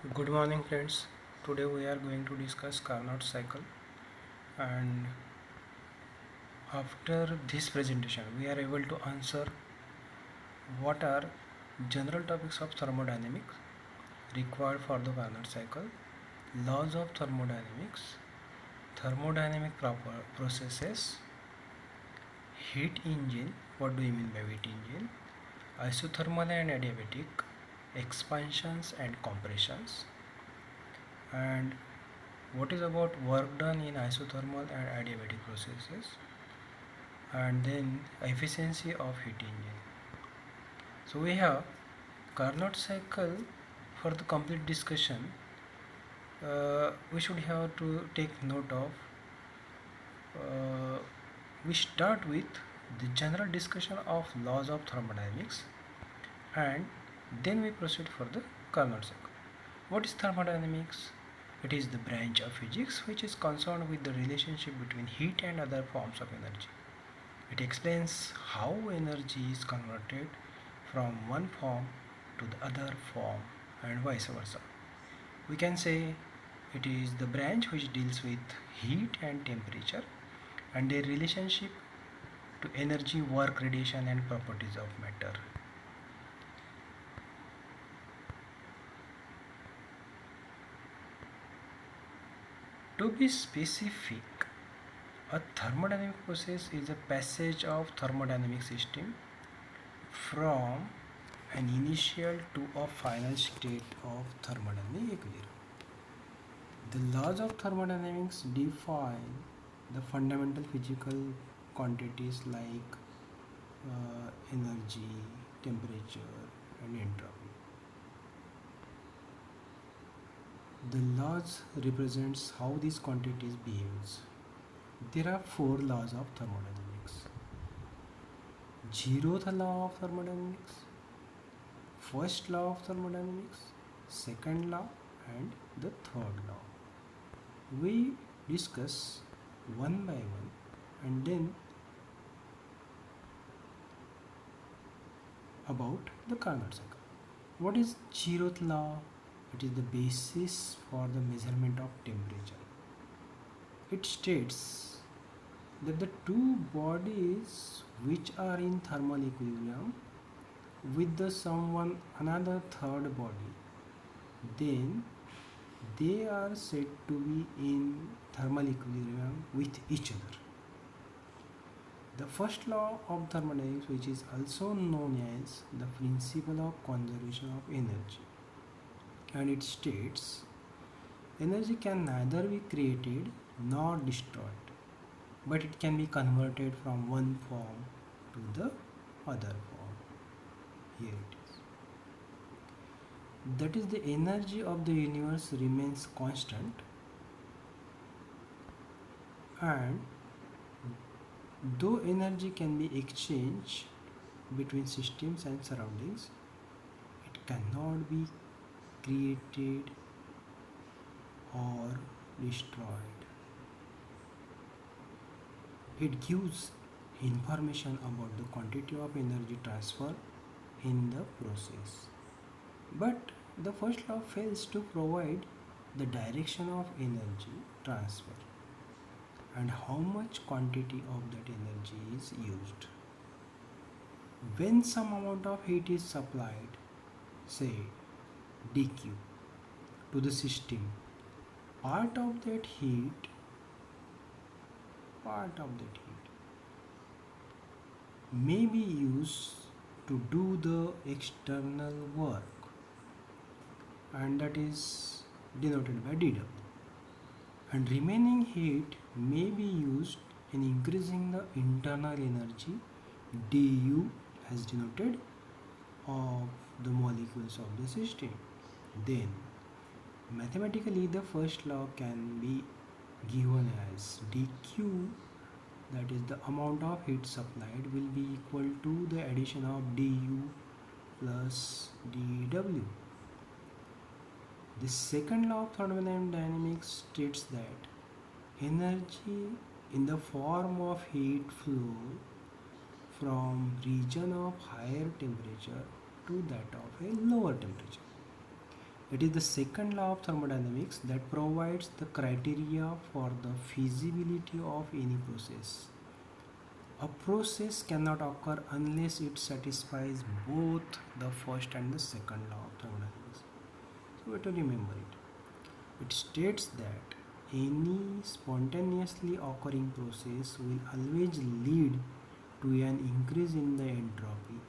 Good morning, friends. Today we are going to discuss Carnot cycle, and after this presentation we are able to answer what are general topics of thermodynamics required for the Carnot cycle, laws of thermodynamics, thermodynamic proper processes, heat engine, what do you mean by heat engine, isothermal and adiabatic, expansions and compressions, and what is about work done in isothermal and adiabatic processes, and then efficiency of heat engine. So we have Carnot cycle. For the complete discussion, we should have to take note of, uh, we start with the general discussion of laws of thermodynamics, and then we proceed for the Carnot cycle. What is thermodynamics? It is the branch of physics which is concerned with the relationship between heat and other forms of energy. It explains how energy is converted from one form to the other form and vice versa. We can say it is the branch which deals with heat and temperature and their relationship to energy, work, radiation, and properties of matter. To be specific, a thermodynamic process is a passage of thermodynamic system from an initial to a final state of thermodynamic equilibrium. The laws of thermodynamics define the fundamental physical quantities like energy, temperature, and entropy. The laws represents how these quantities behaves. There are four laws of thermodynamics. Zeroth law of thermodynamics, first law of thermodynamics, second law, and the third law. We discuss one by one, and then about the Carnot cycle. What is zeroth law? It is the basis for the measurement of temperature. It states that the two bodies which are in thermal equilibrium with the someone another third body, then they are said to be in thermal equilibrium with each other. The first law of thermodynamics, which is also known as the principle of conservation of energy, and it states energy can neither be created nor destroyed, but it can be converted from one form to the other form. Here it is. That is, the energy of the universe remains constant, and though energy can be exchanged between systems and surroundings, it cannot be created or destroyed. It gives information about the quantity of energy transfer in the process. But the first law fails to provide the direction of energy transfer and how much quantity of that energy is used. When some amount of heat is supplied, say dq, to the system, part of that heat may be used to do the external work, and that is denoted by dw, and remaining heat may be used in increasing the internal energy, du, as denoted of the molecules of the system. Then mathematically the first law can be given as dq, that is the amount of heat supplied, will be equal to the addition of du plus dw. The second law of thermodynamics states that energy in the form of heat flow from region of higher temperature to that of a lower temperature. It is the second law of thermodynamics that provides the criteria for the feasibility of any process. A process cannot occur unless it satisfies both the first and the second law of thermodynamics. So, we have to remember it. It states that any spontaneously occurring process will always lead to an increase in the entropy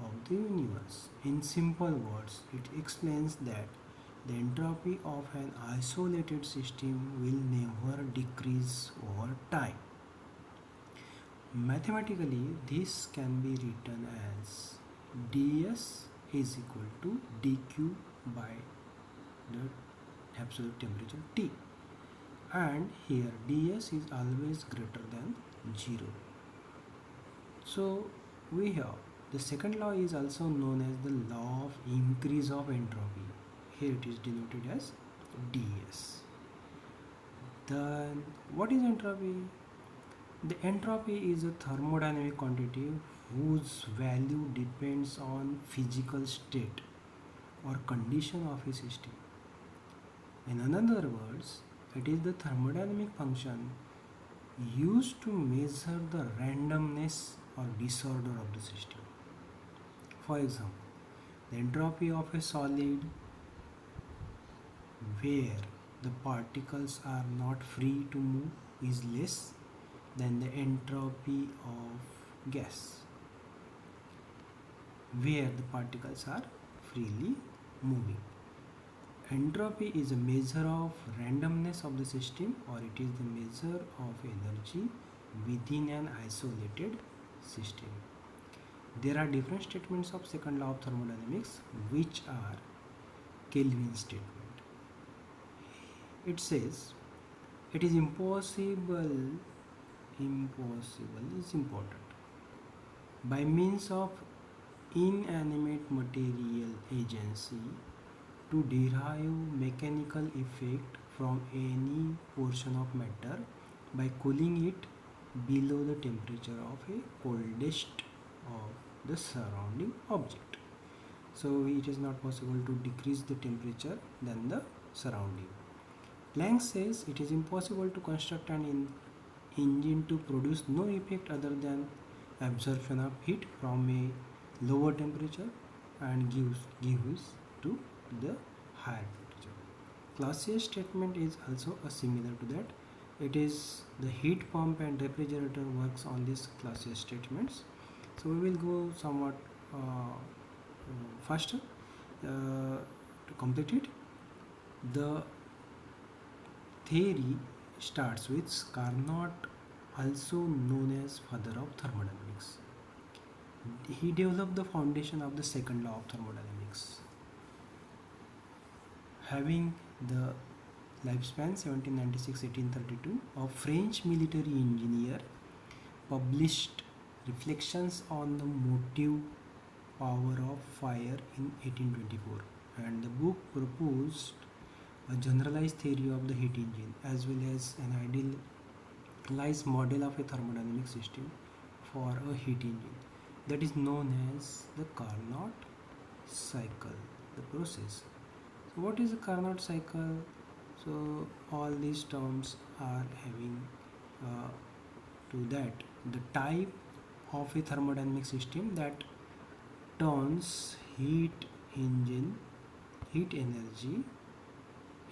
of the universe. In simple words, it explains that the entropy of an isolated system will never decrease over time. Mathematically, this can be written as ds is equal to dq by the absolute temperature T, and here ds is always greater than 0. So we have the second law is also known as the law of increase of entropy. Here it is denoted as ds. Then what is entropy? The entropy is a thermodynamic quantity whose value depends on physical state or condition of a system. In other words, it is the thermodynamic function used to measure the randomness or disorder of the system. For example, the entropy of a solid where the particles are not free to move is less than the entropy of gas where the particles are freely moving. Entropy is a measure of randomness of the system, or it is the measure of energy within an isolated system. There are different statements of second law of thermodynamics which are Kelvin statement. It says it is impossible is important by means of inanimate material agency to derive mechanical effect from any portion of matter by cooling it below the temperature of a coldest of the surrounding object. So it is not possible to decrease the temperature than the surrounding. Planck says it is impossible to construct an engine to produce no effect other than absorption of heat from a lower temperature and gives to the higher temperature. Clausius statement is also similar to that. It is the heat pump and refrigerator works on these Clausius statements. So we will go somewhat faster to complete it. The theory starts with Carnot, also known as father of thermodynamics. He developed the foundation of the second law of thermodynamics. Having the lifespan 1796-1832, a French military engineer published reflections on the motive power of fire in 1824, and the book proposed a generalized theory of the heat engine as well as an idealized model of a thermodynamic system for a heat engine that is known as the Carnot cycle, the process. So what is the Carnot cycle? So all these terms are having to that the type of a thermodynamic system that turns heat energy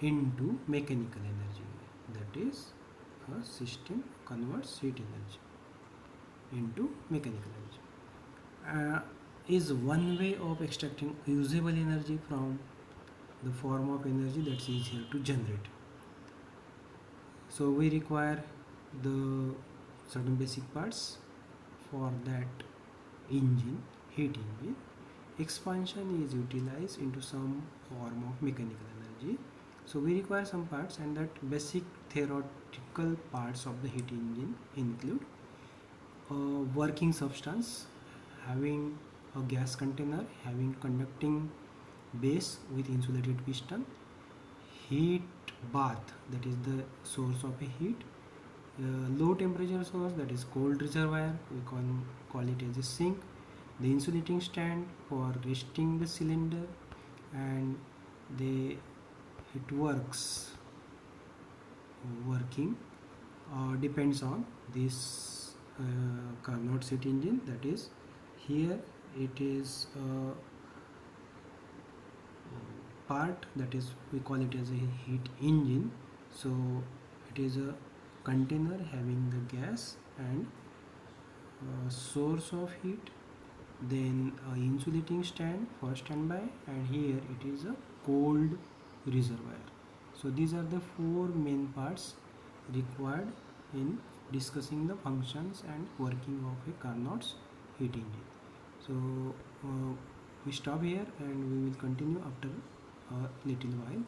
into mechanical energy. That is, a system converts heat energy into mechanical energy. Is one way of extracting usable energy from the form of energy that's easier to generate. So we require the certain basic parts for that heat engine. Expansion is utilized into some form of mechanical energy. So we require some parts, and that basic theoretical parts of the heat engine include a working substance, having a gas container, having conducting base with insulated piston, heat bath, that is the source of a heat, low temperature source, that is cold reservoir, we can call it as a sink, the insulating stand for resting the cylinder, and they it working depends on this Carnot seat engine. That is, here it is a part, that is we call it as a heat engine. So it is a container having the gas and source of heat, then a insulating stand for standby, and here it is a cold reservoir. So these are the four main parts required in discussing the functions and working of a Carnot's heat engine. So we stop here and we will continue after a little while.